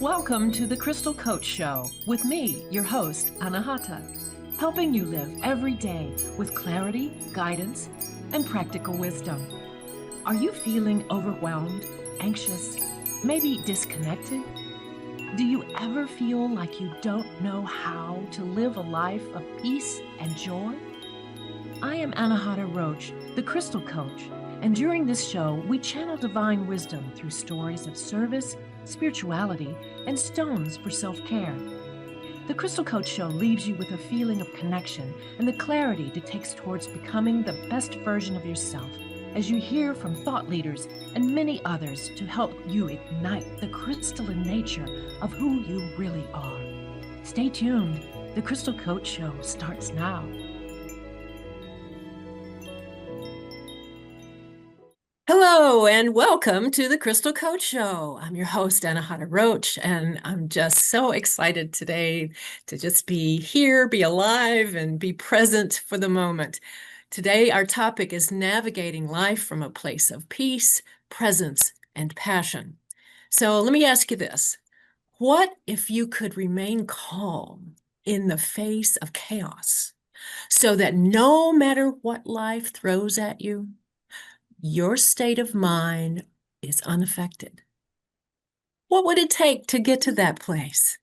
Welcome to the Crystal Coach Show with me, your host, Anahata, helping you live every day with clarity, guidance, and practical wisdom. Are you feeling overwhelmed, anxious, maybe disconnected? Do you ever feel like you don't know how to live a life of peace and joy? I am Anahata Roach, the Crystal Coach, and during this show, we channel divine wisdom through stories of service, spirituality, and stones for self-care. The Crystal Coach Show leaves you with a feeling of connection and the clarity that takes towards becoming the best version of yourself as you hear from thought leaders and many others to help you ignite the crystalline nature of who you really are. Stay tuned. The Crystal Coach Show starts now. Hello and welcome to the Crystal Coach Show. I'm your host, Anahata Roach, and I'm just so excited today to just be here, be alive, and be present for the moment. Today, our topic is navigating life from a place of peace, presence, and passion. So let me ask you this. What if you could remain calm in the face of chaos so that no matter what life throws at you, your state of mind is unaffected? What would it take to get to that place?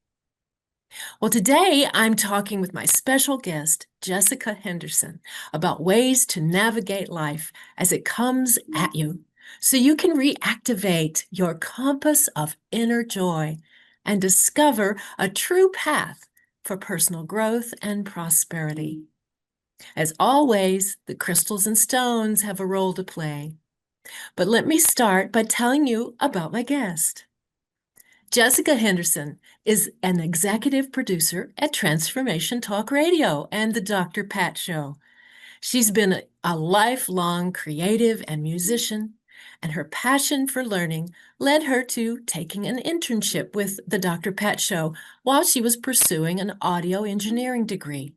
Well, today I'm talking with my special guest, Jesica Henderson, about ways to navigate life as it comes at you so you can reactivate your compass of inner joy and discover a true path for personal growth and prosperity. As always, the crystals and stones have a role to play. But let me start by telling you about my guest. Jesica Henderson is an executive producer at Transformation Talk Radio and the Dr. Pat Show. She's been a lifelong creative and musician, and her passion for learning led her to taking an internship with the Dr. Pat Show while she was pursuing an audio engineering degree.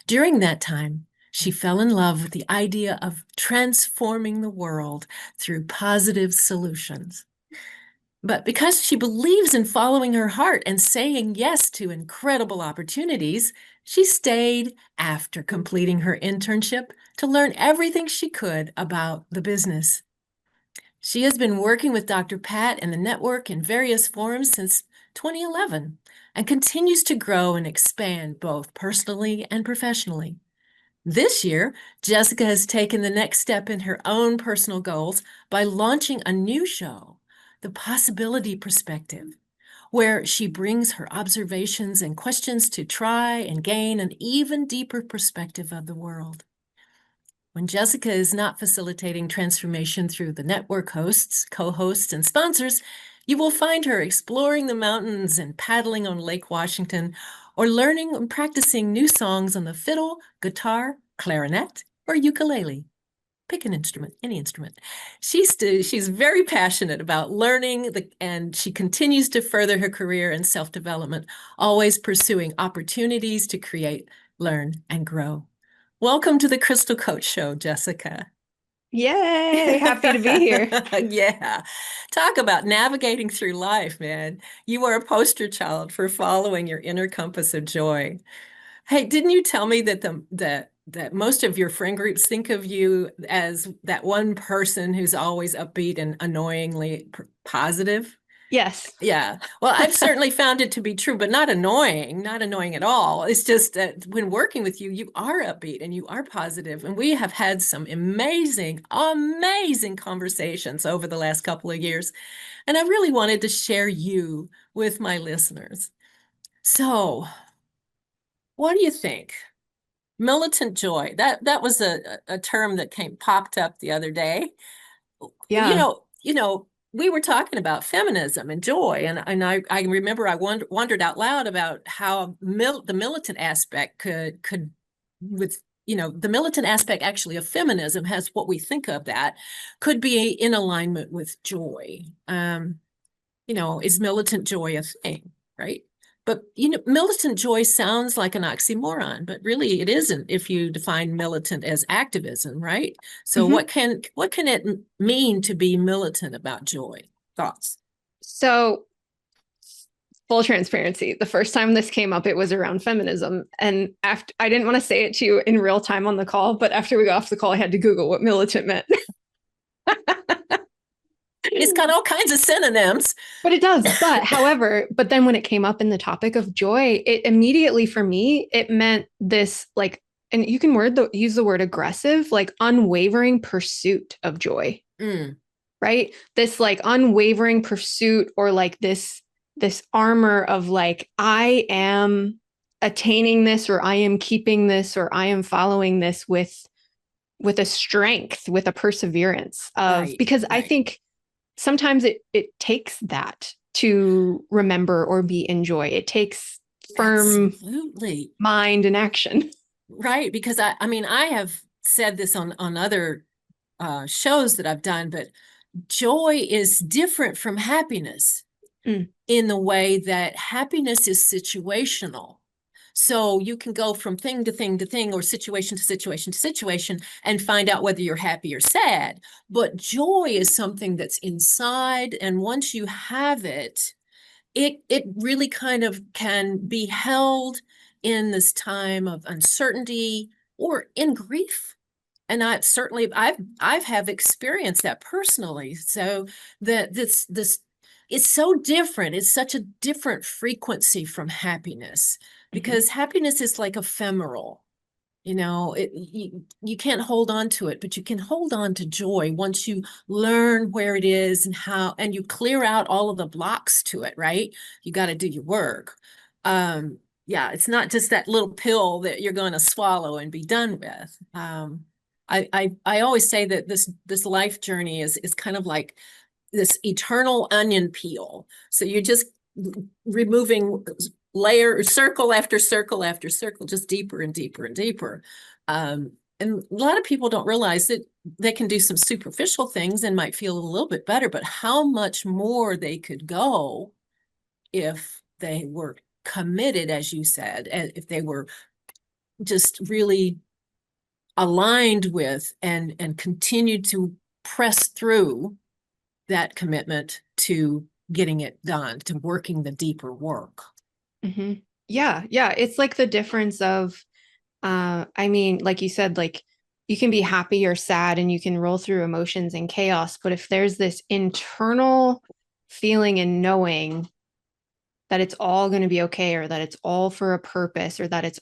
During that time, she fell in love with the idea of transforming the world through positive solutions. But because she believes in following her heart and saying yes to incredible opportunities, she stayed after completing her internship to learn everything she could about the business. She has been working with Dr. Pat and the network in various forms since 2011 and continues to grow and expand both personally and professionally. This year, Jesica has taken the next step in her own personal goals by launching a new show, The Possibility Perspective, where she brings her observations and questions to try and gain an even deeper perspective of the world. When Jesica is not facilitating transformation through the network hosts, co-hosts, and sponsors, you will find her exploring the mountains and paddling on Lake Washington, or learning and practicing new songs on the fiddle, guitar, clarinet, or ukulele. Pick an instrument, any instrument. She's very passionate about learning, and she continues to further her career in self-development, always pursuing opportunities to create, learn, and grow. Welcome to the Crystal Coach Show, Jesica. Yay! Happy to be here. Yeah. Talk about navigating through life, man. You are a poster child for following your inner compass of joy. Hey, didn't you tell me that most of your friend groups think of you as that one person who's always upbeat and annoyingly positive? Yes. Yeah. Well, I've certainly found it to be true, but not annoying at all. It's just that when working with you, you are upbeat and you are positive. And we have had some amazing, amazing conversations over the last couple of years. And I really wanted to share you with my listeners. So, what do you think? Militant joy. That was a term that popped up the other day. Yeah. We were talking about feminism and joy, and I remember I wondered out loud about how the militant aspect could with the militant aspect actually of feminism has what we think of that could be in alignment with joy. Is militant joy a thing, right? But militant joy sounds like an oxymoron, but really it isn't if you define militant as activism, right? So what can it mean to be militant about joy? Thoughts? So full transparency. The first time this came up, it was around feminism. And after, I didn't want to say it to you in real time on the call, but after we got off the call, I had to Google what militant meant. It's got all kinds of synonyms. But it does. But then when it came up in the topic of joy, it immediately for me, it meant this like, and you can use the word aggressive, like unwavering pursuit of joy. Right? This like unwavering pursuit, or like this armor of like, I am attaining this, or I am keeping this, or I am following this with a strength, with a perseverance of, because I think sometimes it takes that to remember or be in joy. It takes firm mind and action. Right. Because I mean, I have said this on other shows that I've done, but joy is different from happiness in the way that happiness is situational. So you can go from thing to thing to thing, or situation to situation to situation, and find out whether you're happy or sad. But joy is something that's inside. And once you have it, it really kind of can be held in this time of uncertainty or in grief. And I've have experienced that personally. So that this it's so different. It's such a different frequency from happiness, because happiness is like ephemeral. You can't hold on to it, but you can hold on to joy once you learn where it is and how, and you clear out all of the blocks to it, right? You got to do your work. Yeah, it's not just that little pill that you're going to swallow and be done with. I always say that this life journey is kind of like this eternal onion peel. So you're just removing circle after circle after circle, just deeper and deeper and deeper. And a lot of people don't realize that they can do some superficial things and might feel a little bit better, but how much more they could go if they were committed, as you said, and if they were just really aligned with and continued to press through that commitment to getting it done, to working the deeper work. Yeah. It's like the difference of, I mean, like you said, like you can be happy or sad and you can roll through emotions and chaos. But if there's this internal feeling and knowing that it's all going to be okay, or that it's all for a purpose, or that it's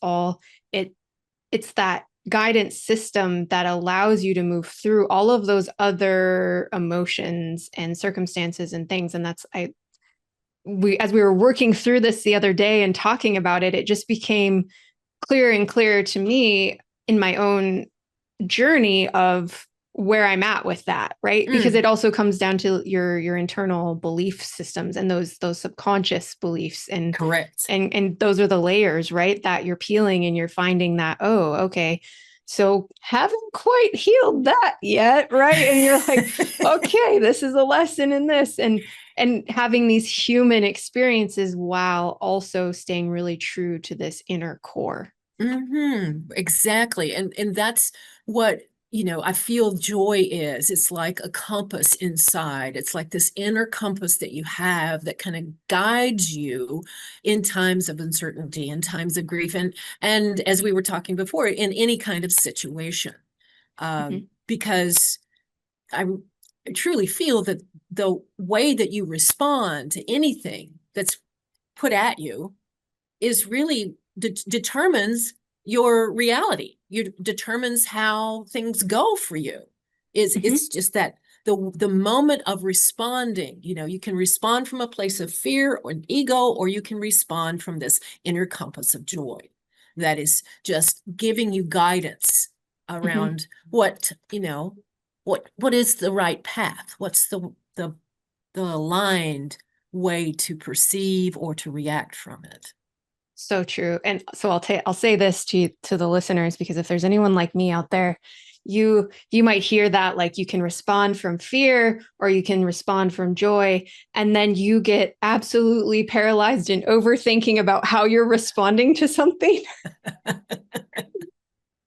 that guidance system that allows you to move through all of those other emotions and circumstances and things. And that's, as we were working through this the other day and talking about it, it just became clearer and clearer to me in my own journey of where I'm at with that, right? Because it also comes down to your internal belief systems and those subconscious beliefs, and correct. And those are the layers, right? That you're peeling, and you're finding that, oh, okay, so haven't quite healed that yet, right? And you're like, okay, this is a lesson in this, and having these human experiences while also staying really true to this inner core. Exactly. And that's what, I feel joy is. It's like a compass inside. It's like this inner compass that you have that kind of guides you in times of uncertainty, in times of grief, and as we were talking before, in any kind of situation. Because I truly feel that the way that you respond to anything that's put at you is really determines your reality. It determines how things go for you. It's just that the moment of responding, you can respond from a place of fear or ego, or you can respond from this inner compass of joy that is just giving you guidance around what is the right path, what's the aligned way to perceive or to react from it. So true. And so I'll say this to the listeners, because if there's anyone like me out there, you might hear that, like, you can respond from fear or you can respond from joy, and then you get absolutely paralyzed in overthinking about how you're responding to something.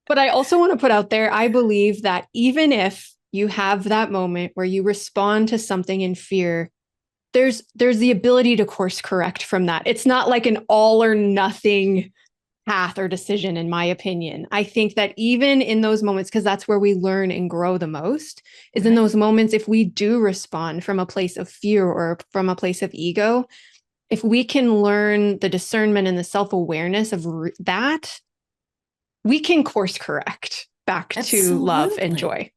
But I also want to put out there, I believe that even if you have that moment where you respond to something in fear, there's the ability to course correct from that. It's not like an all or nothing path or decision, in my opinion. I think that even in those moments, because that's where we learn and grow the most, is in Right. those moments, if we do respond from a place of fear or from a place of ego, if we can learn the discernment and the self-awareness of that, we can course correct back to love and Absolutely. joy.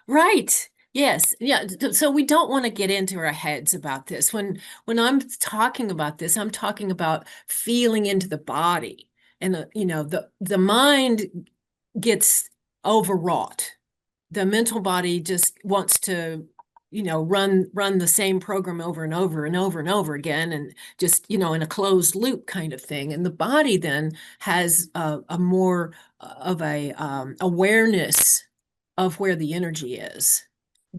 Right. Yes. Yeah. So we don't want to get into our heads about this. When I'm talking about this, I'm talking about feeling into the body. And the mind gets overwrought. The mental body just wants to, run the same program over and over and over and over again, and just, in a closed loop kind of thing. And the body then has a more of a awareness of where the energy is,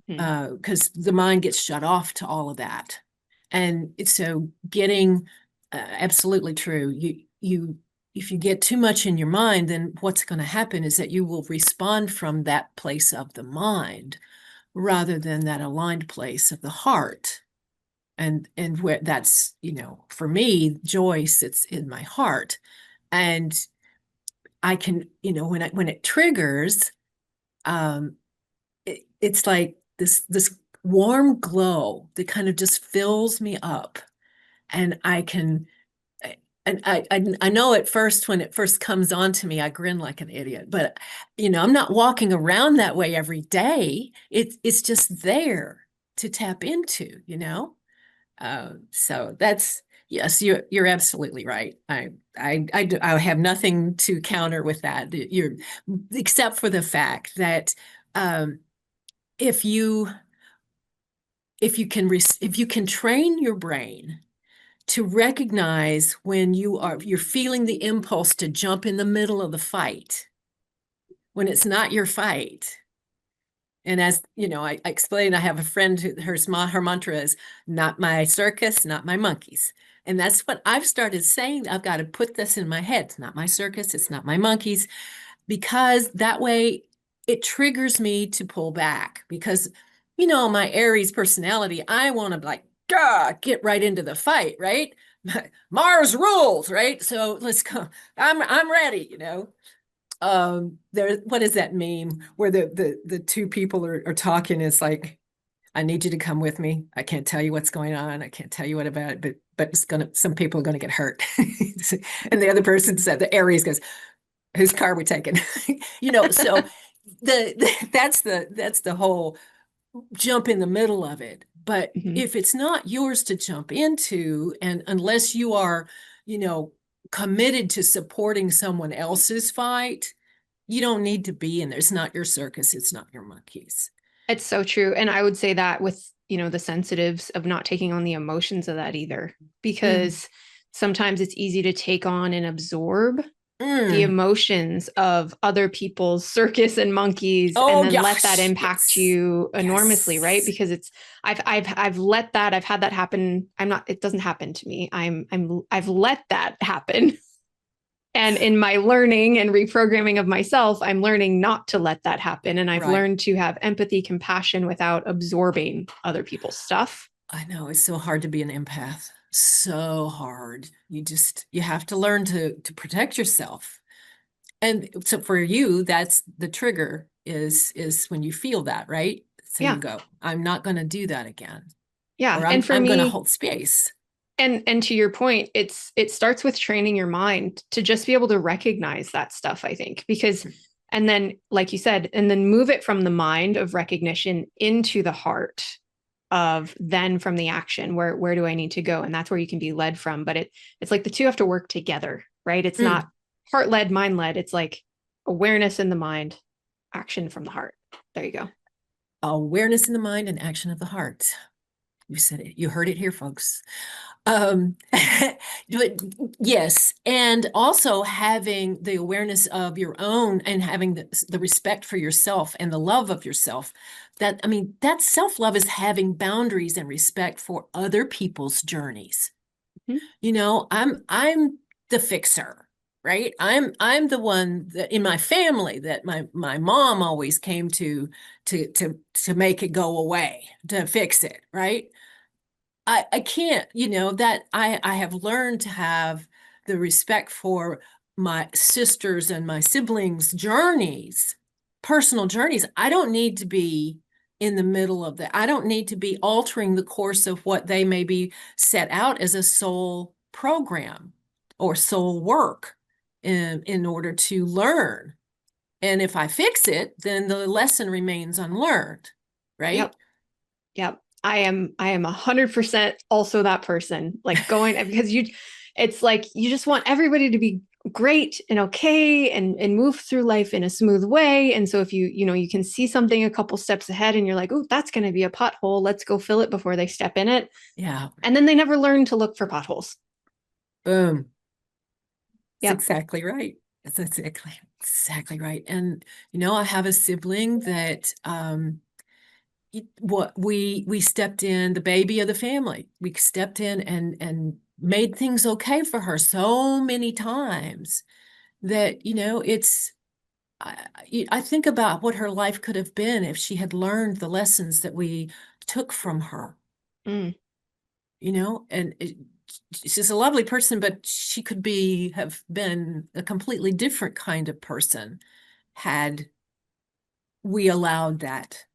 Mhm. because the mind gets shut off to all of that. And so getting absolutely true. You if you get too much in your mind, then what's going to happen is that you will respond from that place of the mind rather than that aligned place of the heart. And where that's, for me, joy sits in my heart. And I can, when it triggers, it's like this warm glow that kind of just fills me up. And I can, and I know at first, when it first comes on to me, I grin like an idiot, but I'm not walking around that way every day. It's just there to tap into. So that's, yes, you're absolutely right. I have nothing to counter with that. You're, except for the fact that, um, if you if you can train your brain to recognize when you're feeling the impulse to jump in the middle of the fight when it's not your fight. And as you know, I explained, I have a friend who her mantra is not my circus, not my monkeys. And that's what I've started saying. I've got to put this in my head. It's not my circus, it's not my monkeys, because that way it triggers me to pull back. Because, my Aries personality, I want to, like, get right into the fight, right? Mars rules, right? So let's go. I'm ready. There, what is that meme where the two people are talking? It's like, I need you to come with me. I can't tell you what's going on. I can't tell you what about it, but some people are gonna get hurt. And the other person said, the Aries goes, whose car are we taking? So that's the whole jump in the middle of it. But Mhm. if it's not yours to jump into, and unless you are, you know, committed to supporting someone else's fight, you don't need to be in there. It's not your circus, it's not your monkeys. It's so true. And I would say that with, the sensitives of not taking on the emotions of that either, Mm, because sometimes it's easy to take on and absorb the mm. emotions of other people's circus and monkeys and Oh then let that gosh, impact yes. you enormously, right? Yes. Because I've let that, I've had that happen. I'm not, it doesn't happen to me. I've let that happen. And in my learning and reprogramming of myself, I'm learning not to let that happen. And I've Right. learned to have empathy, compassion without absorbing other people's stuff. I know it's so hard to be an empath. So hard. You have to learn to protect yourself. And so for you, that's the trigger is when you feel that, right? So you Yeah. go, I'm not going to do that again, Yeah. or And for I'm going to me, hold space. and to your point, it starts with training your mind to just be able to recognize that stuff, I think, because and then like you said, and then move it from the mind of recognition into the heart of then from the action, where do I need to go? And that's where you can be led from. But it's like the two have to work together, right? It's not Mm. heart led, mind led. It's like awareness in the mind, action from the heart. There you go. Awareness in the mind and action of the heart. You said it. You heard it here, folks. Um, but yes, and also having the awareness of your own and having the respect for yourself and the love of yourself. That, I mean, that self-love is having boundaries and respect for other people's journeys. Mhm. I'm the fixer, right? I'm the one that in my family that my mom always came to make it go away, to fix it, right? I can't, that I have learned to have the respect for my sisters and my siblings' journeys, personal journeys. I don't need to be in the middle of that. I don't need to be altering the course of what they may be set out as a soul program or soul work in order to learn. And if I fix it, then the lesson remains unlearned, right? Yep. Yep. I am 100% also that person, like going because it's like you just want everybody to be great and okay and move through life in a smooth way. And so if you can see something a couple steps ahead and you're like, oh, that's going to be a pothole. Let's go fill it before they step in it. Yeah. And then they never learn to look for potholes. Boom. That's Yep. exactly right. That's exactly right. And I have a sibling that what we stepped in, the baby of the family. We stepped in and made things okay for her so many times that I think about what her life could have been if she had learned the lessons that we took from her. Mm, And she's a lovely person, but she could have been a completely different kind of person had we allowed that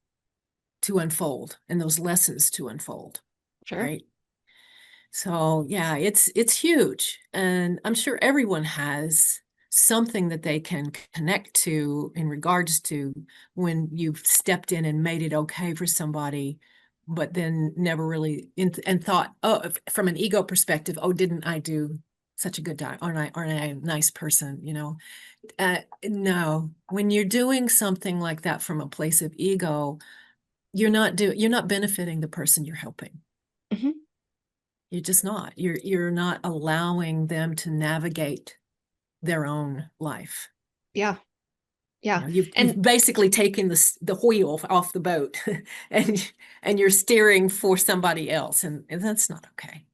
to unfold and those lessons to unfold, sure. right? So yeah, it's huge. And I'm sure everyone has something that they can connect to in regards to when you've stepped in and made it okay for somebody, but then never really and thought, oh, from an ego perspective, oh, didn't I do such a good job? Aren't I a nice person? No, when you're doing something like that from a place of ego, you're not benefiting the person you're helping. Hmm. You're just not. You're not allowing them to navigate their own life. Yeah. Yeah. You've And basically taken the wheel off the boat and you're steering for somebody else, and that's not okay.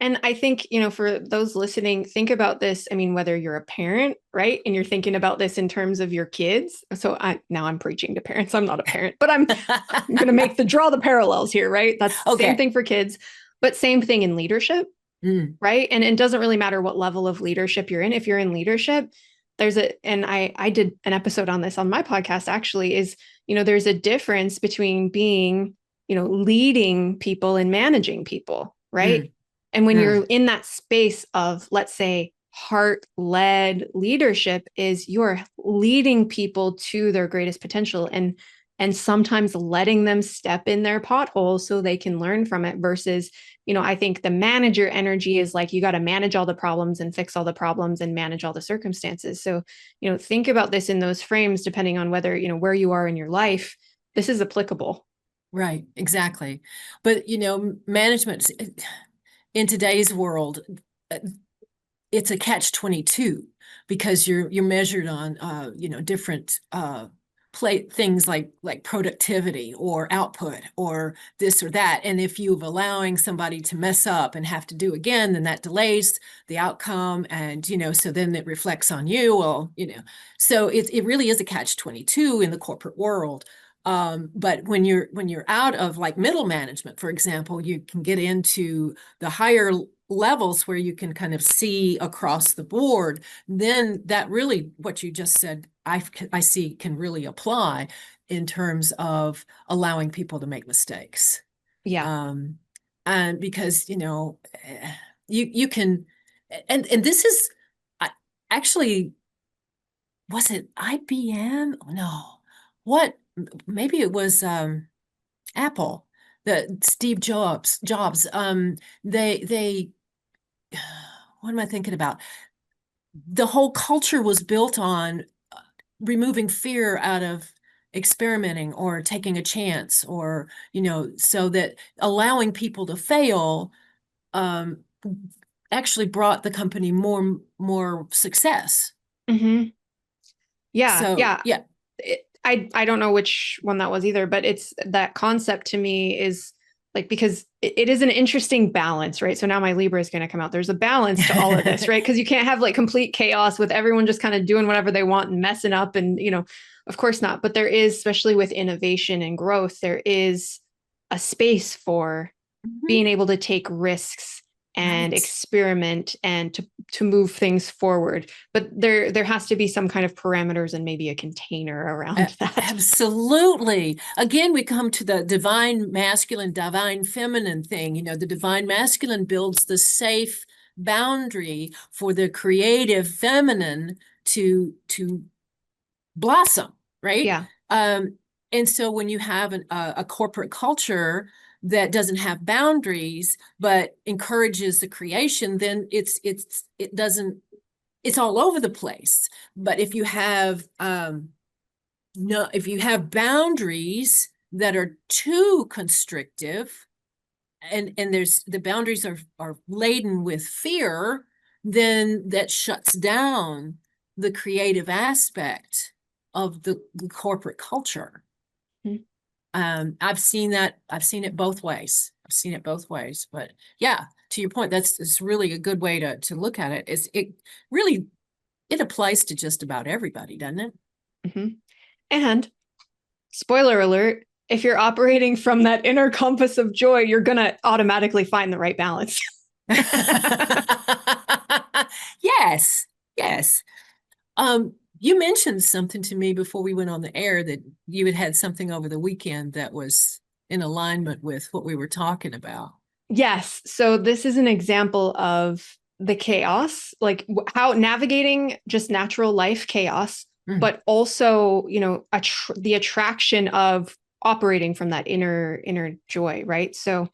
And I think, for those listening, think about this. I mean, whether you're a parent, right? And you're thinking about this in terms of your kids. So now I'm preaching to parents. I'm not a parent, but I'm going to draw the parallels here, right? That's the same Okay. thing for kids, but same thing in leadership, Mm, right? And it doesn't really matter what level of leadership you're in. If you're in leadership, and I did an episode on this on my podcast actually, is, there's a difference between being, leading people and managing people, right? mm, And when mm. you're in that space of, let's say, heart-led leadership, is you're leading people to their greatest potential and sometimes letting them step in their potholes so they can learn from it versus, I think the manager energy is like you got to manage all the problems and fix all the problems and manage all the circumstances. So, think about this in those frames depending on whether, where you are in your life. This is applicable. Right, exactly. But management in today's world, uh, it's a catch-22 because you're measured on different play things like productivity or output or this or that. And if you've allowing somebody to mess up and have to do again, then that delays the outcome. And so then it reflects on you. Well, so it really is a catch-22 in the corporate world. But when you're out of like middle management, for example, you can get into the higher levels where you can kind of see across the board, then that really, what you just said, I see can really apply in terms of allowing people to make mistakes. Yeah. Um, and because, you can, and this is actually, was it IBM? No, what, maybe it was Apple, the Steve Jobs. They what am I thinking about? The whole culture was built on removing fear out of experimenting or taking a chance, or so that allowing people to fail um, actually brought the company more success. Mm-hmm. Yeah. So Yeah. yeah. I don't know which one that was either, but it's that concept to me is like, because it is an interesting balance, right? So now my Libra is going to come out. There's a balance to all of this, right? Because you can't have like complete chaos with everyone just kind of doing whatever they want and messing up. And, of course not. But there is, especially with innovation and growth, there is a space for Mhm. being able to take risks and Right. experiment and to move things forward. But there has to be some kind of parameters and maybe a container around that. Absolutely. Again, we come to the divine masculine, divine feminine thing. The divine masculine builds the safe boundary for the creative feminine to blossom, right? Yeah. Um, and so when you have a corporate culture that doesn't have boundaries but encourages the creation, then it doesn't it's all over the place. But if you have no, if you have boundaries that are too constrictive, and there's the boundaries are laden with fear, then that shuts down the creative aspect of the corporate culture. Mhm. I've seen it both ways. I've seen it both ways. But yeah, to your point, it's really a good way to look at it. It really it applies to just about everybody, doesn't it? Mhm. And spoiler alert, if you're operating from that inner compass of joy, you're going to automatically find the right balance. Yes, yes. You mentioned something to me before we went on the air that you had had something over the weekend that was in alignment with what we were talking about. Yes. So this is an example of the chaos, like how navigating just natural life chaos, Mm. but also, the attraction of operating from that inner joy, right? So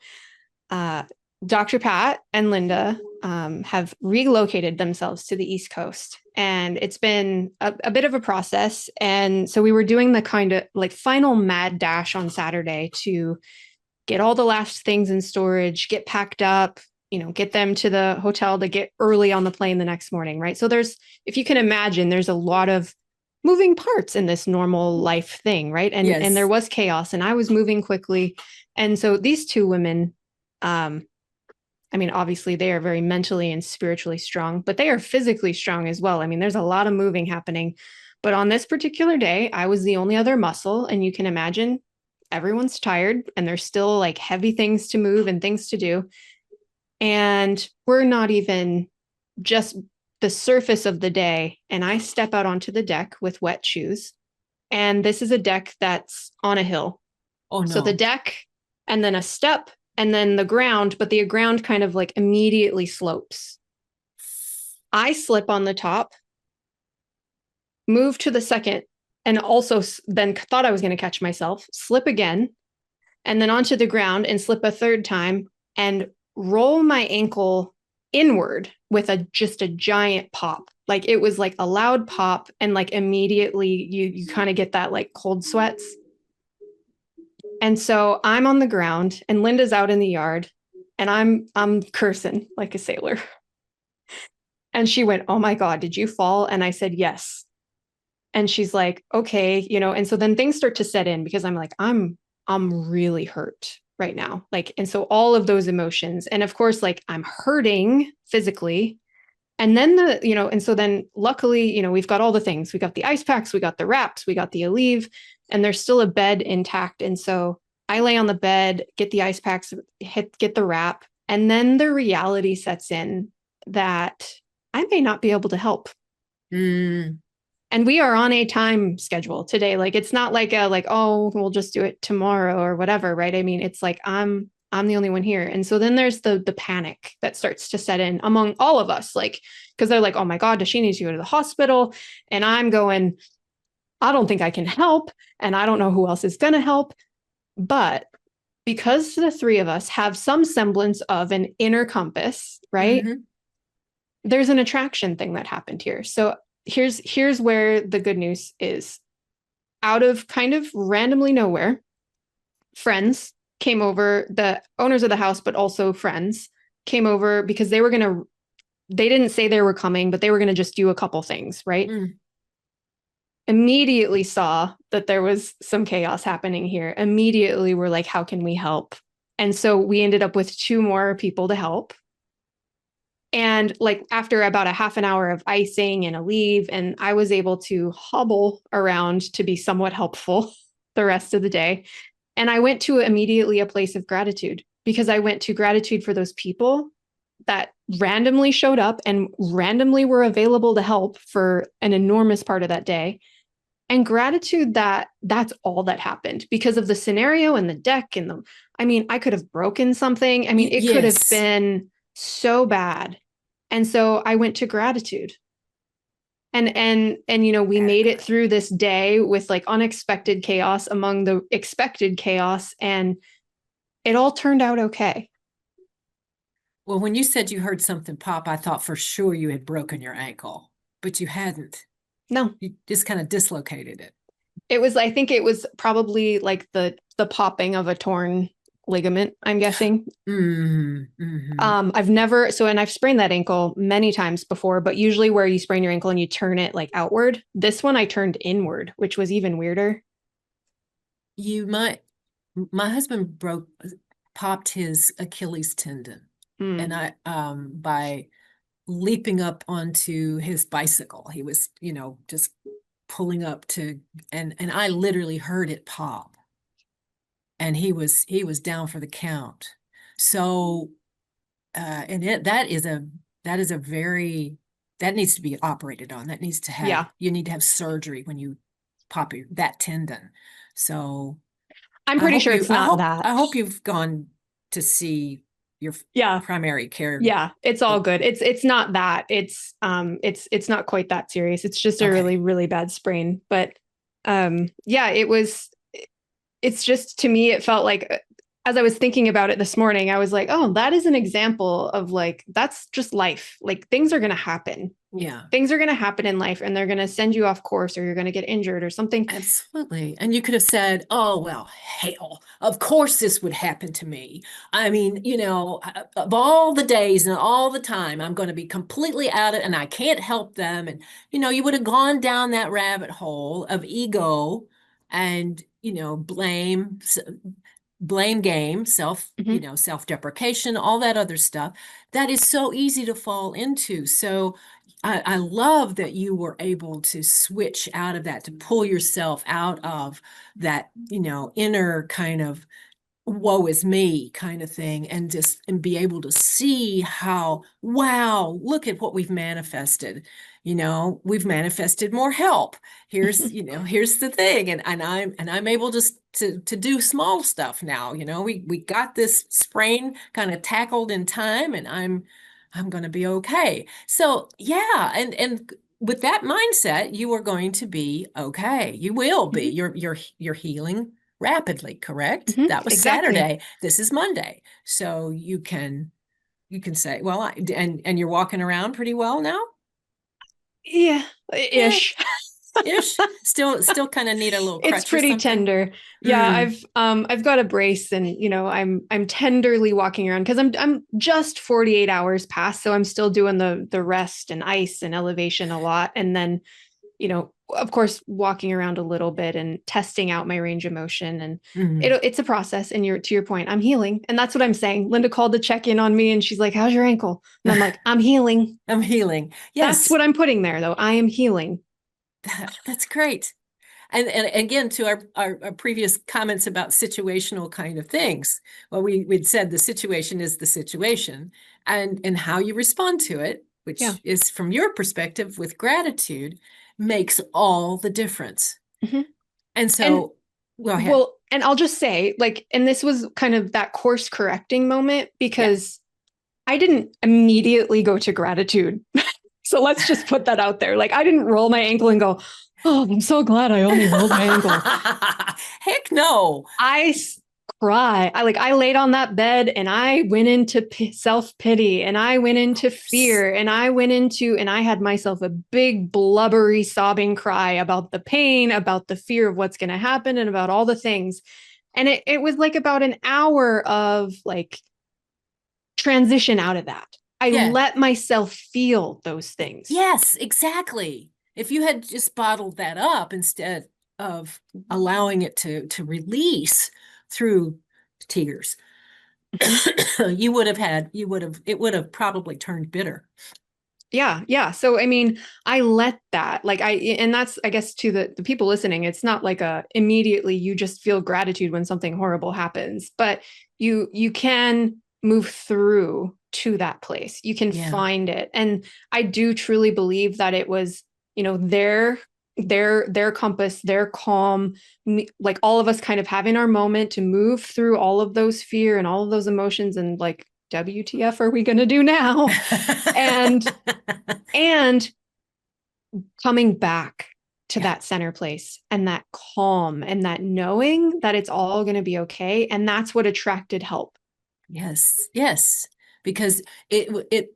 uh, Dr. Pat and Linda have relocated themselves to the East Coast. And it's been a bit of a process. And so we were doing the kind of like final mad dash on Saturday to get all the last things in storage, get packed up, get them to the hotel to get early on the plane the next morning, right? So if you can imagine, there's a lot of moving parts in this normal life thing, right? And there Yes. was chaos and I was moving quickly. And so these two women, um, I mean, obviously they are very mentally and spiritually strong, but they are physically strong as well. I mean, there's a lot of moving happening. But on this particular day, I was the only other muscle. And you can imagine everyone's tired and there's still like heavy things to move and things to do. And we're not even just the surface of the day. And I step out onto the deck with wet shoes. And this is a deck that's on a hill. Oh So the no. deck and then a step and then the ground, but the ground kind of like immediately slopes. I slip on the top, move to the second, and also then thought I was going to catch myself, slip again, and then onto the ground and slip a third time and roll my ankle inward with just a giant pop. Like it was like a loud pop and like immediately you kind of get that like cold sweats. And so I'm on the ground and Linda's out in the yard and I'm cursing like a sailor. And she went, "Oh my God, did you fall?" And I said, "Yes." And she's like, "Okay, and so then things start to set in because I'm like, I'm really hurt right now. Like, and so all of those emotions. And of course, like I'm hurting physically. And then and so then luckily, we've got all the things. We got the ice packs, we got the wraps, we got the Aleve, and there's still a bed intact. And so I lay on the bed, get the ice packs, get the wrap, and then the reality sets in that I may not be able to help. Mm. And we are on a time schedule today. Like it's not like oh, we'll just do it tomorrow or whatever, right? I mean, it's like I'm the only one here. And so then there's the panic that starts to set in among all of us, like, because they're like, "Oh my God, does she need to go to the hospital?" And I'm going, "I don't think I can help. And I don't know who else is gonna help." But because the three of us have some semblance of an inner compass, right? Hmm. There's an attraction thing that happened here. So here's where the good news is. Out of kind of randomly nowhere, friends came over, the owners of the house, but also friends came over because they didn't say they were coming, but they were going to just do a couple things, right? Mm. Immediately saw that there was some chaos happening here. Immediately were like, "How can we help?" And so we ended up with two more people to help. And like after about a half an hour of icing and Aleve, and I was able to hobble around to be somewhat helpful the rest of the day. And I went to immediately a place of gratitude because I went to gratitude for those people that randomly showed up and randomly were available to help for an enormous part of that day. And gratitude that that's all that happened because of the scenario and the deck and the, I mean, I could have broken something. I mean, it could have Yes. been so bad. And so I went to gratitude. And we made it through this day with like unexpected chaos among the expected chaos, and it all turned out okay. Well, when you said you heard something pop, I thought for sure you had broken your ankle, but you hadn't. No, You just kind of dislocated it. it was, I think it was probably like the popping of a torn ligament, I'm guessing. Mm-hmm. I've never, so, and I've sprained that ankle many times before, but usually where you sprain your ankle and you turn it like outward. This one I turned inward, which was even weirder. You might, my husband popped his Achilles tendon, Mm. and by leaping up onto his bicycle, he was, just pulling up to, and I literally heard it pop, and he was down for the count. So, and that is a very, that needs to be operated on. That needs to have, Yeah. you need to have surgery when you pop that tendon. So I'm I pretty hope sure you, it's I not hope, that. I hope you've gone to see your Yeah. primary care. Yeah, it's all good. It's not that. It's not quite that serious. It's just a really Okay. really bad sprain. But yeah, it's just, to me it felt like, as I was thinking about it this morning, I was like, "Oh, that is an example of like that's just life. Like things are going to happen. Yeah. Things are going to happen in life and they're going to send you off course or you're going to get injured or something." Absolutely. And you could have said, oh, well, hell, of course this would happen to me. I mean, of all the days and all the time, I'm going to be completely out of it and I can't help them. And, you would have gone down that rabbit hole of ego and, blame game, Mhm. self-deprecation, all that other stuff that is so easy to fall into. So I love that you were able to switch out of that, to pull yourself out of that, inner kind of woe is me kind of thing, and be able to see how, wow, look at what we've manifested. We've manifested more help. Here's the thing, and I'm able to do small stuff now. We got this sprain kind of tackled in time, and I'm going to be okay. So yeah, and with that mindset, you are going to be okay. You will be. Mhm. You're healing rapidly, correct? Mhm. That was Exactly. Saturday. This is Monday. So you can say, well, and you're walking around pretty well now? Yeah, Yeah, ish. ish. Still kind of need a little It's crutch or pretty something. tender. Yeah, Mm, I've got a brace, and I'm tenderly walking around because I'm just 48 hours past, so I'm still doing the rest and ice and elevation a lot, and then of course walking around a little bit and testing out my range of motion, and mm. it's a process. And you're, to your point, I'm healing, and that's what I'm saying. Linda called to check in on me, and she's like, "How's your ankle?" And I'm like, "I'm healing." I'm healing. That's Yes, what I'm putting there, though. I am healing. that's great. And again, to our previous comments about situational kind of things, well, we'd said the situation is the situation, and how you respond to it, Yeah. which is from your perspective with gratitude, makes all the difference. Mhm. And And so, go ahead. well, and I'll just say, like, and this was kind of that course correcting moment Yeah. because I didn't immediately go to gratitude. So let's just put that out there. Like, I didn't roll my ankle and go, "Oh, I'm so glad I only rolled my ankle." Heck no. I cry. I laid on that bed and I went into self pity and I went into fear and I had myself a big blubbery sobbing cry about the pain, about the fear of what's going to happen, and about all the things. And it was like about an hour of like transition out of that. I Yeah. let myself feel those things. Yes, exactly. If you had just bottled that up instead of allowing it to release through tears, Mhm. it would have probably turned bitter. Yeah, yeah. So I mean, I let that like and that's I guess to the people listening, it's not like a immediately you just feel gratitude when something horrible happens, but you can move through to that place. You can Yeah. find it. And I do truly believe that it was, their compass, their calm, like all of us kind of having our moment to move through all of those fear and all of those emotions and like WTF are we going to do now? And and coming back to Yeah. that center place and that calm and that knowing that it's all going to be okay. And that's what attracted help. Yes. Yes. Because it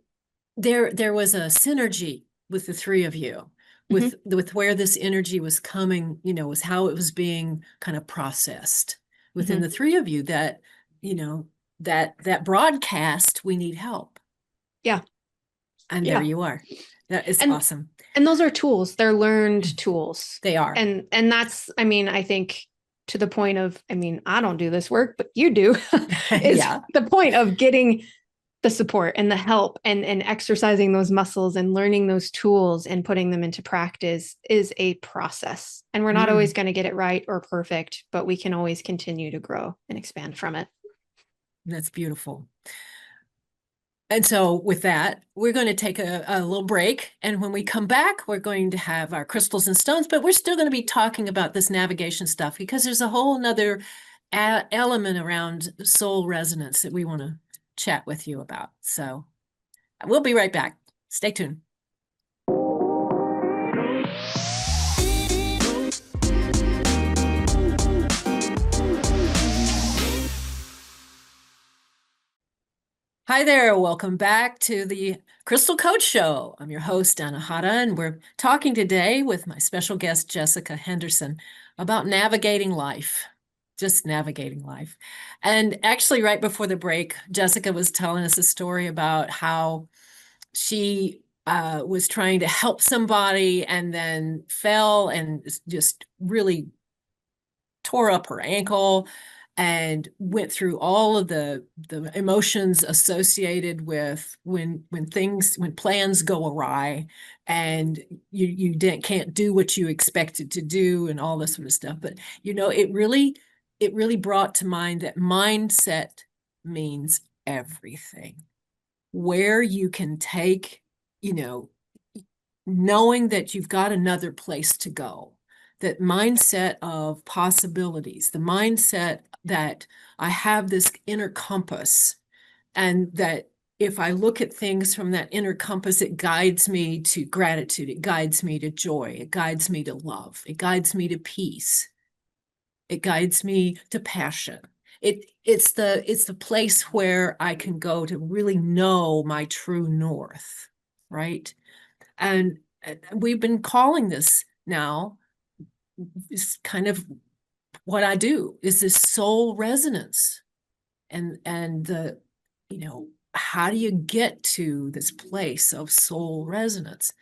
there was a synergy with the three of you, Mm-hmm, with where this energy was coming, was how it was being kind of processed within mm-hmm. the three of you, that, you know, that broadcast, we need help. Yeah, And there yeah. you are. That is And awesome. and those are tools. They're learned tools. They are. And that's, I mean, I think to the point of, I mean, I don't do this work, but you do, is Yeah. the point of getting the support and the help and exercising those muscles and learning those tools and putting them into practice is a process. And we're not always Mm, going to get it right or perfect, but we can always continue to grow and expand from it. that's beautiful. And so with that, we're going to take a little break. And when we come back, we're going to have our crystals and stones, but we're still going to be talking about this navigation stuff because there's a whole nother element around soul resonance that we want to chat with you about. So we'll be right back. Stay tuned. Hi there, welcome back to the Crystal Coach Show. I'm your host, Anahata, and we're talking today with my special guest, Jesica Henderson, about navigating life, just navigating life. And actually, right before the break, Jessica was telling us a story about how she was trying to help somebody and then fell and just really tore up her ankle and went through all of the emotions associated with when plans go awry and you can't do what you expected to do and all this sort of stuff. But it really brought to mind that mindset means everything. Where you can take, you know knowing that you've got another place to go, that mindset of possibilities, the mindset that I have this inner compass, and that if I look at things from that inner compass, it guides me to gratitude, it guides me to joy, it guides me to love, it guides me to peace, it guides me to passion. It's the place where I can go to really know my true north, right? And we've been calling this now, is kind of what I do, is this soul resonance. And how do you get to this place of soul resonance?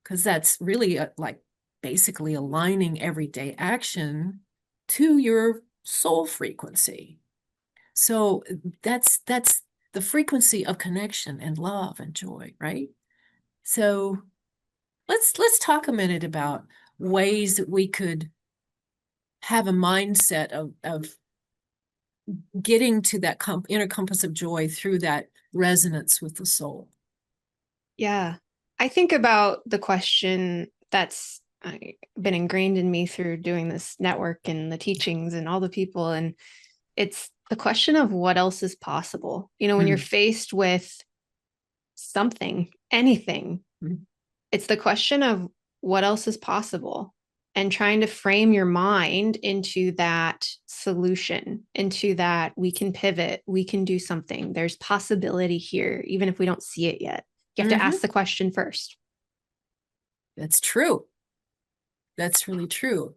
Because that's really like basically aligning everyday action to your soul frequency. So that's the frequency of connection and love and joy, right? So let's talk a minute about ways that we could have a mindset of getting to that inner compass of joy through that resonance with the soul. Yeah. I think about the question that's been ingrained in me through doing this network and the teachings and all the people. And it's the question of what else is possible. When you're Mm. faced with something, anything, Mm. it's the question of what else is possible and trying to frame your mind into that solution, into that we can pivot, we can do something. There's possibility here, even if we don't see it yet. You have to ask Hmm. the question first. That's true. That's really true.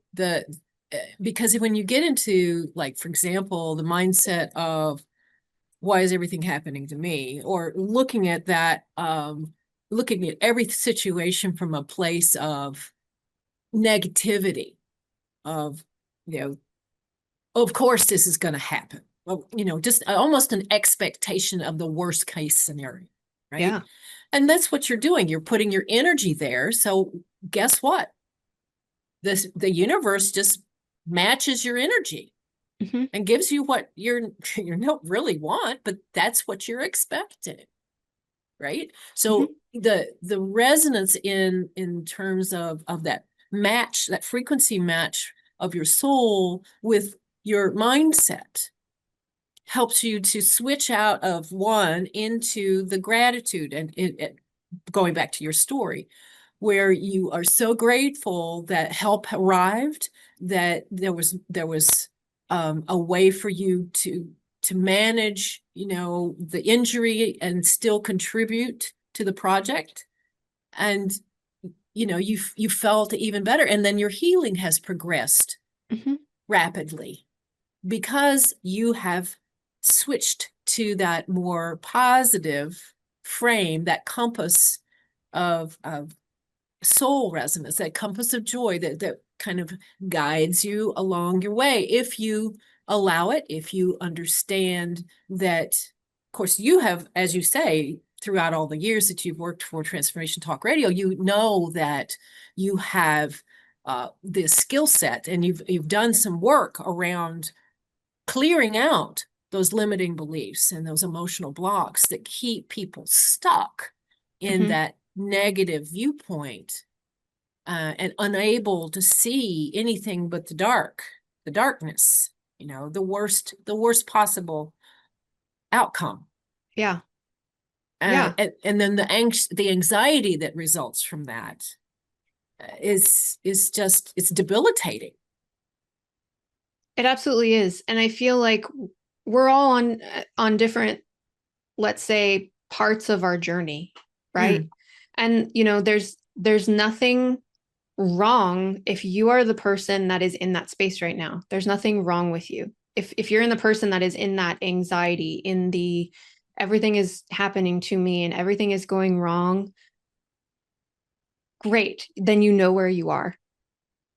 Because when you get into, like, for example, the mindset of why is everything happening to me, or looking at that, looking at every situation from a place of negativity, of, you know, of course this is going to happen. Well, just almost an expectation of the worst case scenario, right? Yeah. And that's what you're doing. You're putting your energy there. So guess what? The universe just matches your energy Hmm. and gives you what you don't really want, but that's what you're expecting, right? So Hmm. the resonance in terms of that match, that frequency match of your soul with your mindset helps you to switch out of one into the gratitude and going back to your story where you are so grateful that help arrived, that there was a way for you to manage, the injury and still contribute to the project. And you felt even better, and then your healing has progressed Hmm. rapidly because you have switched to that more positive frame, that compass of soul resonance, that compass of joy that kind of guides you along your way. If you allow it, if you understand that, of course, you have, as you say, throughout all the years that you've worked for Transformation Talk Radio, you know that you have this skill set, and you've done some work around clearing out those limiting beliefs and those emotional blocks that keep people stuck in Hmm. that negative viewpoint, and unable to see anything but the darkness, the worst possible outcome. Yeah. Yeah. And then the anxiety that results from that is just, it's debilitating. It absolutely is. And I feel like we're all on different, let's say, parts of our journey, right? Mm, And there's nothing wrong if you are the person that is in that space right now. There's nothing wrong with you. If you're in the person that is in that anxiety, in the everything is happening to me and everything is going wrong, great. Then you know where you are.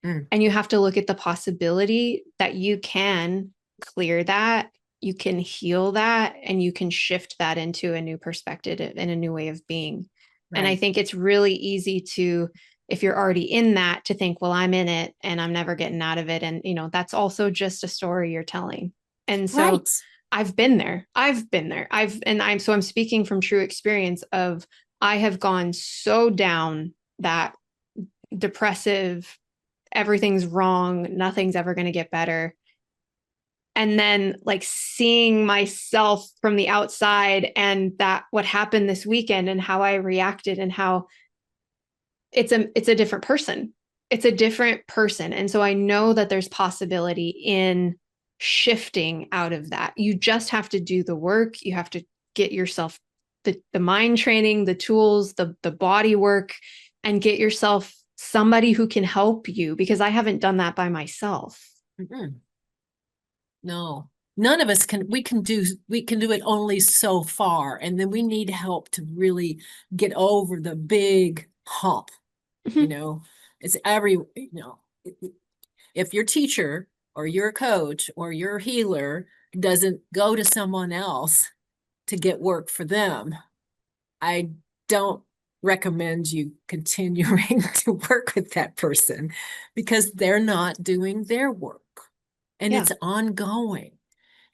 mm, And you have to look at the possibility that you can clear that, you can heal that, and you can shift that into a new perspective and a new way of being. And I right. think it's really easy to, if you're already in that, to think, well, I'm in it and I'm never getting out of it. And, that's also just a story you're telling. And so Right. I've been there. I've been there. I'm speaking from true experience of I have gone so down that depressive, everything's wrong, nothing's ever going to get better. And then like seeing myself from the outside and that what happened this weekend and how I reacted and how it's a different person. It's a different person. And so I know that there's possibility in shifting out of that. You just have to do the work. You have to get yourself the mind training, the tools, the body work, and get yourself somebody who can help you because I haven't done that by myself. Mm-mm. No, none of us can. We can do it only so far, and then we need help to really get over the big hump. You Mhm. know, it's every, if your teacher or your coach or your healer doesn't go to someone else to get work for them, I don't recommend you continuing to work with that person because they're not doing their work, and Yeah. it's ongoing.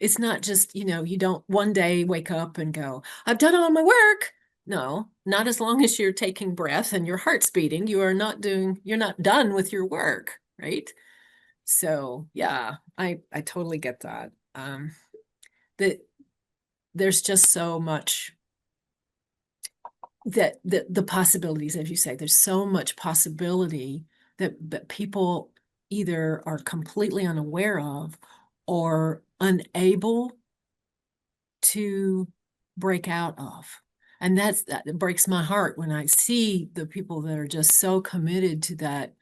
It's not just, you don't one day wake up and go, I've done all my work. No, not as long as you're taking breath and your heart's beating. You're not done with your work, right? So yeah, I totally get that. That there's just so much that the possibilities, as you say, there's so much possibility that people either are completely unaware of or unable to break out of. And that breaks my heart when I see the people that are just so committed to that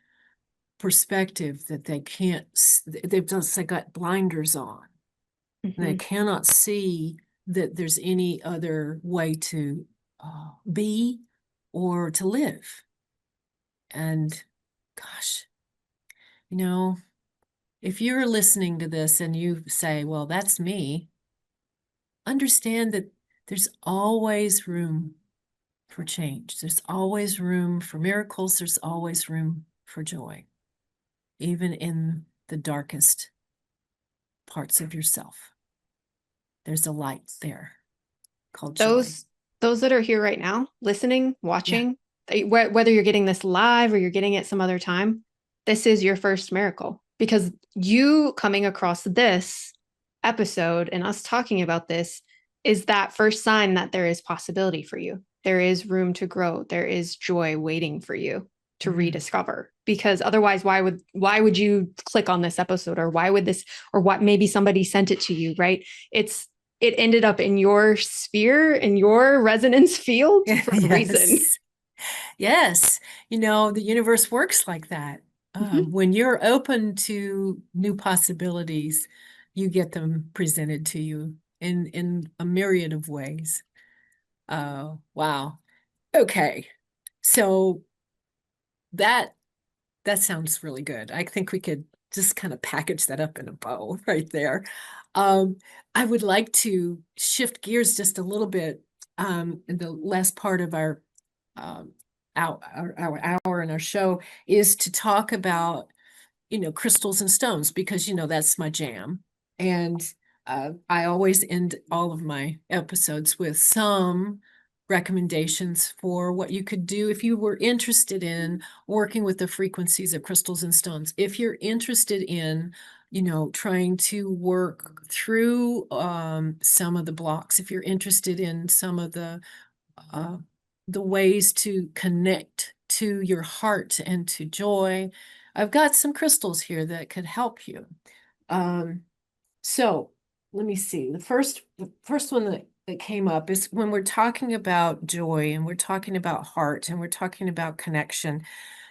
perspective that they can't, they've just they got blinders on. And they Hmm. cannot see that there's any other way to be or to live. And gosh, you know, if you're listening to this and you say, well, that's me, understand that there's always room for change. There's always room for miracles. There's always room for joy, even in the darkest parts of yourself. There's a light there called joy. Those that are here right now, listening, Yeah. watching, whether you're getting this live or you're getting it some other time, this is your first miracle because you coming across this episode and us talking about this is that first sign that there is possibility for you. There is room to grow. There is joy waiting for you to Mm. rediscover, because otherwise why would you click on this episode, or why would this, or what, maybe somebody sent it to you, right? It ended up in your sphere, in your resonance field for a reason. Yes. Yes. The universe works like that. Mhm. When you're open to new possibilities, you get them presented to you in a myriad of ways. Oh, wow. Okay. So that that sounds really good. I think we could just kind of package that up in a bow right there. Um, I would like to shift gears just a little bit in the last part of um, our hour in our show is to talk about crystals and stones because that's my jam. And I always end all of my episodes with some recommendations for what you could do if you were interested in working with the frequencies of crystals and stones. If you're interested in, trying to work through some of the blocks, if you're interested in some of uh, the ways to connect to your heart and to joy, I've got some crystals here that could help you. Um, so let me see. The first one that came up is when we're talking about joy and we're talking about heart and we're talking about connection.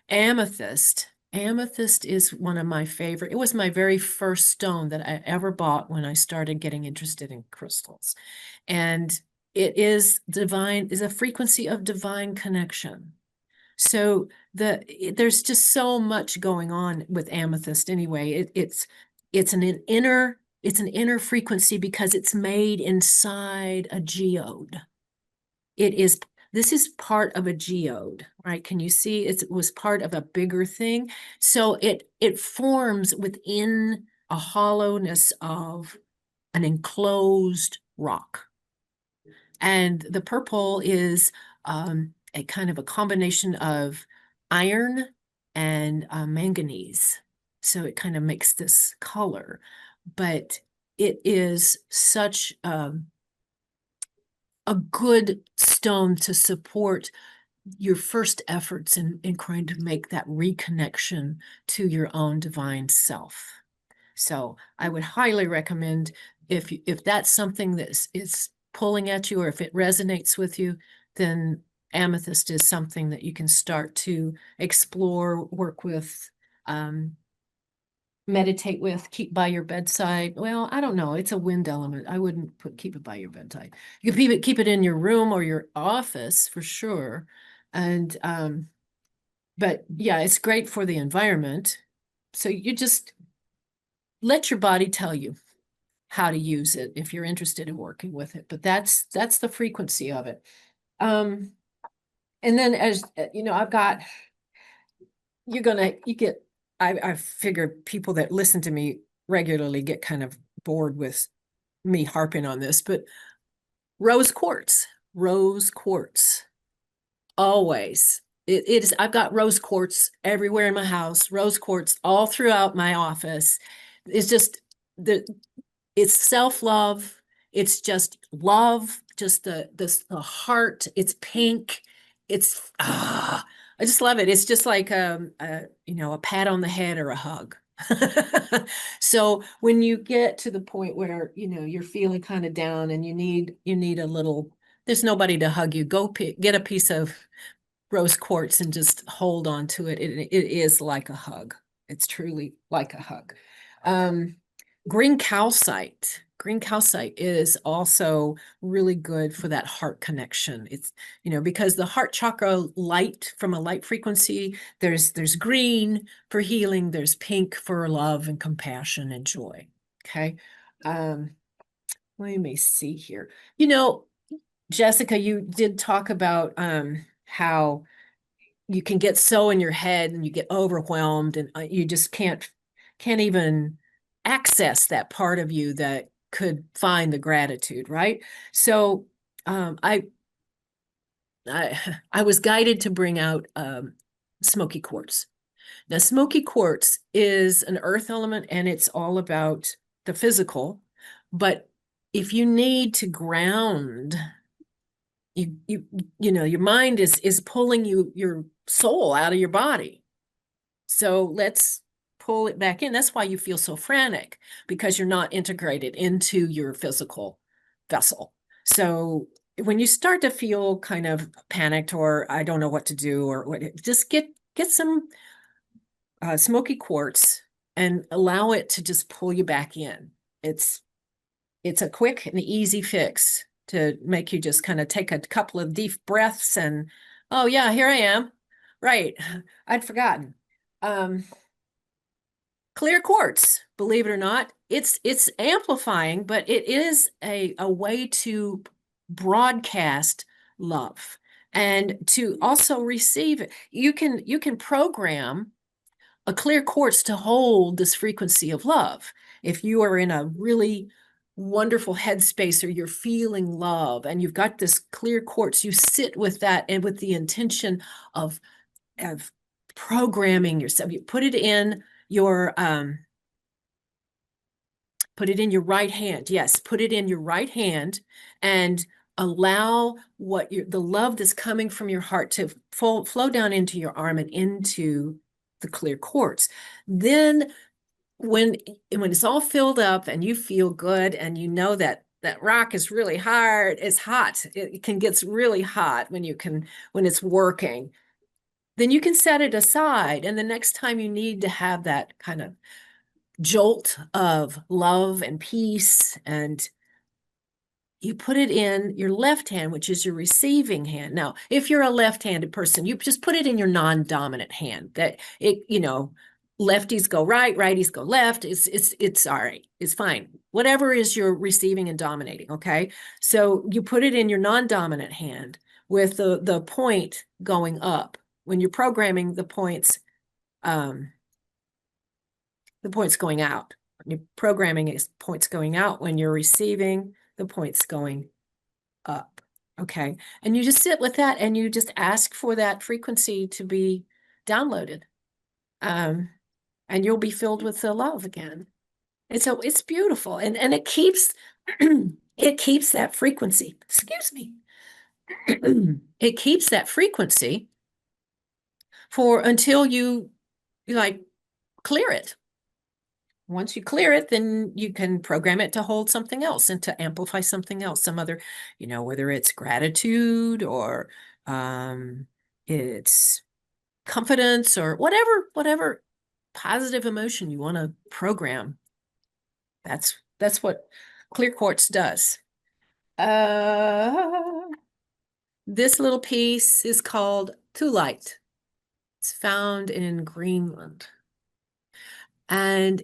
Amethyst. Amethyst is one of my favorite. It was my very first stone that I ever bought when I started getting interested in crystals. And it is a frequency of divine connection. So there's just so much going on with amethyst anyway. It's an inner frequency because it's made inside a geode. This is part of a geode, right? Can you see it was part of a bigger thing? So it forms within a hollowness of an enclosed rock. And the purple is a kind of a combination of iron and manganese. So it kind of makes this color, but it is such a good stone to support your first efforts in trying to make that reconnection to your own divine self. So I would highly recommend if that's something that is pulling at you or if it resonates with you, then amethyst is something that you can start to explore, work with, um, meditate with, keep by your bedside. Well, I don't know. It's a wind element. I wouldn't keep it by your bedside. You can keep it in your room or your office for sure. And but yeah, it's great for the environment. So you just let your body tell you how to use it if you're interested in working with it. But that's the frequency of it. Um, and then as I've got you get I figure people that listen to me regularly get kind of bored with me harping on this, but rose quartz, rose quartz, always. It is, I've got rose quartz everywhere in my house, rose quartz all throughout my office. It's just the it's self-love. It's just love, just the heart. It's pink. I just love it. It's just like a pat on the head or a hug. So when you get to the point where you're feeling kind of down and you need a little, there's nobody to hug you, get a piece of rose quartz and just hold on to it. It is like a hug. It's truly like a hug. Um, green calcite. Green calcite is also really good for that heart connection. It's, because the heart chakra light from a light frequency, there's green for healing, there's pink for love and compassion and joy. Okay. Um, let me see here. You know, Jessica, you did talk about how you can get so in your head and you get overwhelmed and you just can't even access that part of you that could find the gratitude, right? So um, I I I was guided to bring out smoky quartz. Now, smoky quartz is an earth element and it's all about the physical, but if you need to ground, you know, your mind is pulling your soul out of your body. So let's pull it back in. That's why you feel so frantic, because you're not integrated into your physical vessel. So when you start to feel kind of panicked or I don't know what to do or what, just get some smoky quartz and allow it to just pull you back in. It's it's a quick and easy fix to make you just kind of take a couple of deep breaths and, oh yeah, here I am. Right. I'd forgotten. Um, Clear quartz, believe it or not, it's amplifying, but it is a way to broadcast love and to also receive it. You can program a clear quartz to hold this frequency of love. If you are in a really wonderful headspace or you're feeling love and you've got this clear quartz, you sit with that and with the intention of of programming yourself. You put it in your right hand. Yes, put it in your right hand and allow the love that's coming from your heart to flow down into your arm and into the clear quartz. Then when when it's all filled up and you feel good and you know that that rock is really hard, it's hot. It can get really hot when it's working. Then you can set it aside. And the next time you need to have that kind of jolt of love and peace, and you put it in your left hand, which is your receiving hand. Now, if you're a left-handed person, you just put it in your non-dominant hand. That it, you know, lefties go right, righties go left. It's all right. It's fine. Whatever is your receiving and dominating, okay? So you put it in your non-dominant hand with the point going up. When you're programming um, the points going out. When you're programming is points going out. When you're receiving, the points going up. Okay. And you just sit with that and you just ask for that frequency to be downloaded. Um, and you'll be filled with the love again. And so it's beautiful. And it keeps it keeps that frequency. Excuse me. It keeps that frequency for until you like clear it. Once you clear it, then you can program it to hold something else and to amplify something else, some other, you know, whether it's gratitude or um, it's confidence or whatever positive emotion you want to program. That's what clear quartz does. Uh, this little piece is called Thulite. It's found in Greenland. And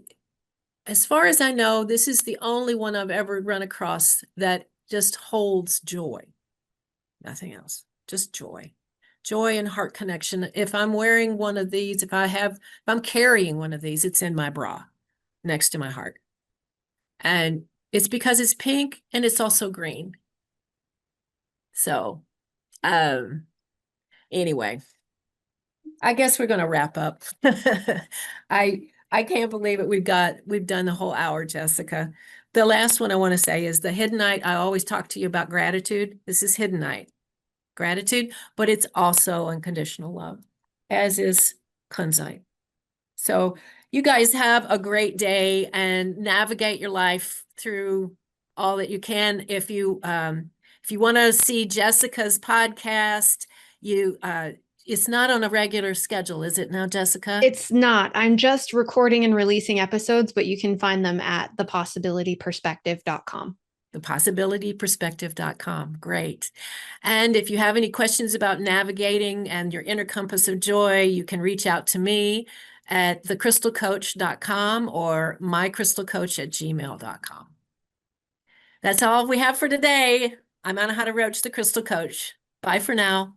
as far as I know, this is the only one I've ever run across that just holds joy, nothing else, just joy, joy and heart connection. If I'm wearing one of these, if I'm carrying one of these, it's in my bra next to my heart. And it's because it's pink and it's also green. So, um, anyway, I guess we're going to wrap up. I can't believe it. We've done the whole hour, Jessica. The last one I want to say is the hidden night. I always talk to you about gratitude. This is hidden night, gratitude, but it's also unconditional love, as is kunzite. So you guys have a great day and navigate your life through all that you can. If you want to see Jessica's podcast, it's not on a regular schedule, is it now, Jessica? It's not. I'm just recording and releasing episodes, but you can find them at thepossibilityperspective.com. Thepossibilityperspective.com. Great. And if you have any questions about navigating and your inner compass of joy, you can reach out to me at thecrystalcoach.com or mycrystalcoach@gmail.com. That's all we have for today. I'm Anahata Roach, the Crystal Coach. Bye for now.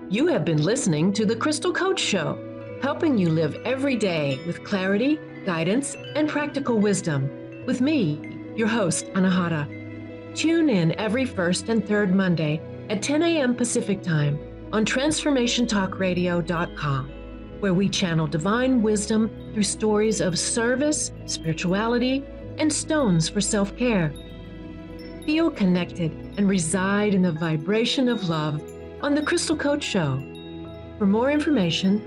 You have been listening to The Crystal Coach Show, helping you live every day with clarity, guidance, and practical wisdom. With me, your host, Anahata. Tune in every first and third Monday at 10 a.m. Pacific Time on TransformationTalkRadio.com, where we channel divine wisdom through stories of service, spirituality, and stones for self-care. Feel connected and reside in the vibration of love on The Crystal Coach Show. For more information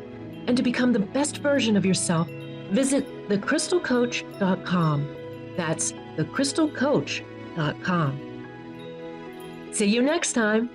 and to become the best version of yourself, visit thecrystalcoach.com. That's thecrystalcoach.com. See you next time.